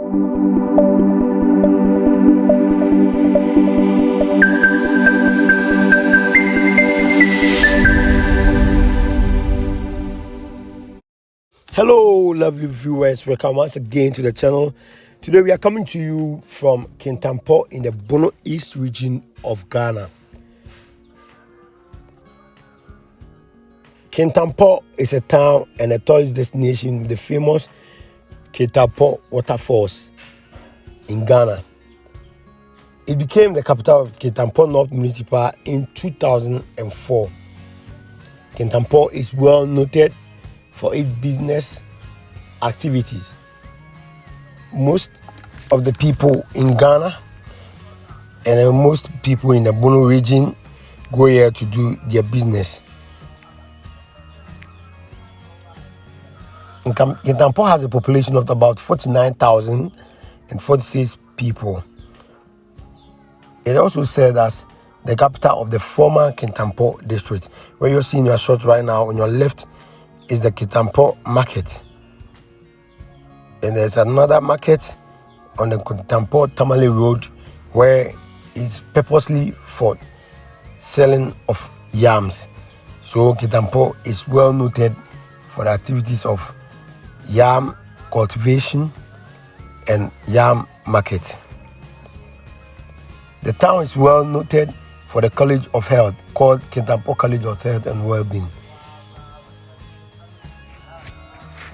Hello, lovely viewers. Welcome once again to the channel. Today we are coming to you from Kintampo in the Bono East region of Ghana. Kintampo is a town and a tourist destination with the famous Kintampo waterfalls in Ghana. It became the capital of Kintampo North Municipal in 2004. Kintampo is well noted for its business activities. Most of the people in Ghana and most people in the Bono region go here to do their business. Kintampo has a population of about 49,046 people. It also serves as the capital of the former Kintampo District. Where you're seeing your shot right now, on your left is the Kintampo market, and there's another market on the Kintampo Tamale Road where it's purposely for selling of yams. So Kintampo is well noted for the activities of yam cultivation and yam market. The town is well noted for the College of Health called Kintampo College of Health and Wellbeing.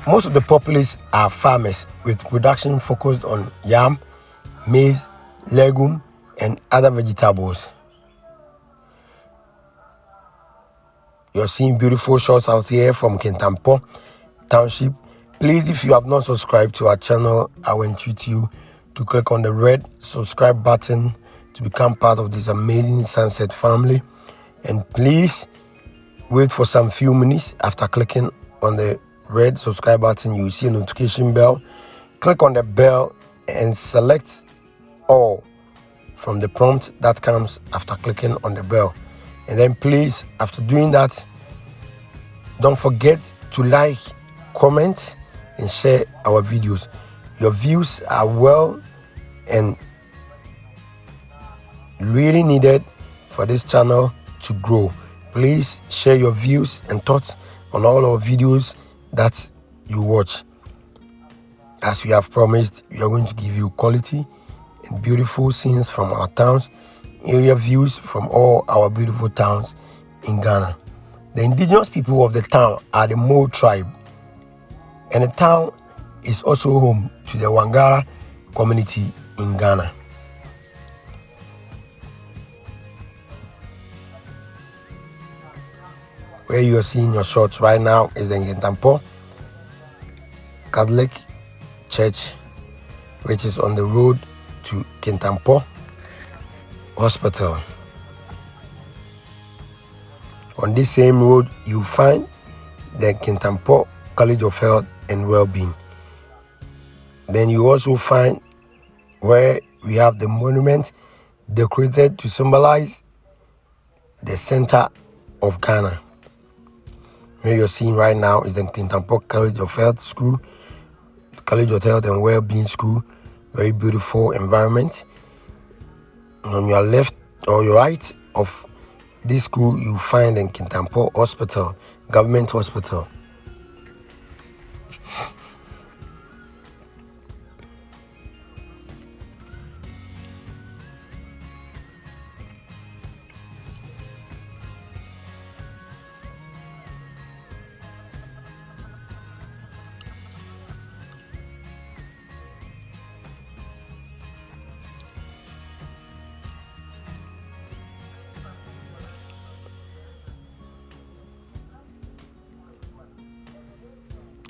Most of the populace are farmers with production focused on yam, maize, legumes, and other vegetables. You're seeing beautiful shots out here from Kintampo Township. Please, if you have not subscribed to our channel, I will entreat you to click on the red subscribe button to become part of this amazing sunset family. And please wait for some few minutes. After clicking on the red subscribe button, you will see a notification bell. Click on the bell and select all from the prompt that comes after clicking on the bell. And then please, after doing that, don't forget to like, comment, and share our videos. Your views are well and really needed for this channel to grow. Please share your views and thoughts on all our videos that you watch. As we have promised, we are going to give you quality and beautiful scenes from our towns, area views from all our beautiful towns in Ghana. The indigenous people of the town are the Mo tribe, and the town is also home to the Wangara community in Ghana. Where you are seeing your shots right now is the Kintampo Catholic Church, which is on the road to Kintampo Hospital. On this same road, you find the Kintampo College of Health and Wellbeing. Then you also find where we have the monument decorated to symbolize the center of Ghana. Where you're seeing right now is the Kintampo College of Health School, College of Health and Wellbeing School. Very beautiful environment. On your left or your right of this school, you find the Kintampo Hospital, government hospital.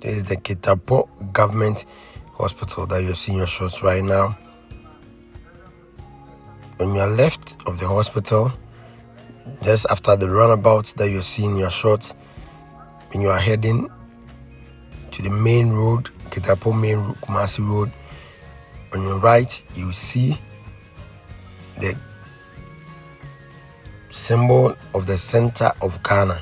This is the Kintampo Government Hospital that you're seeing your shots right now. On your left of the hospital, just after the runabout that you're seeing your shots, when you are heading to the main road, Kintampo main Kumasi Road, on your right, you see the symbol of the center of Ghana.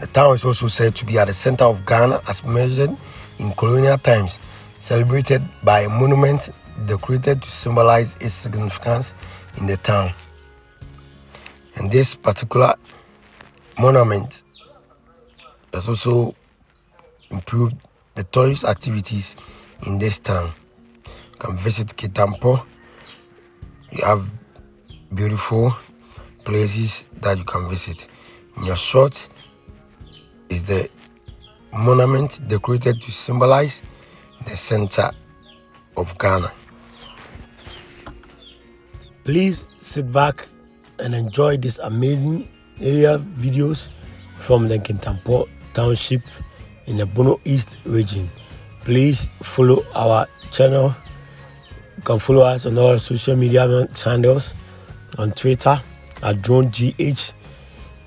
The town is also said to be at the center of Ghana as measured in colonial times, celebrated by a monument decorated to symbolize its significance in the town. And this particular monument has also improved the tourist activities in this town. You can visit Kintampo. You have beautiful places that you can visit. In your short is the monument decorated to symbolize the center of Ghana. Please sit back and enjoy this amazing area videos from the Kintampo Township in the Bono East region. Please follow our channel. You can follow us on all social media channels, on Twitter at DroneGH,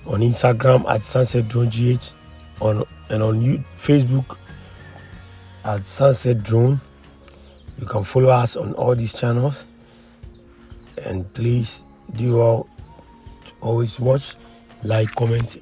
on Instagram at SunsetDroneGH, and on Facebook at Sunset Drone. You can follow us on all these channels, and please do all always watch, like, comment,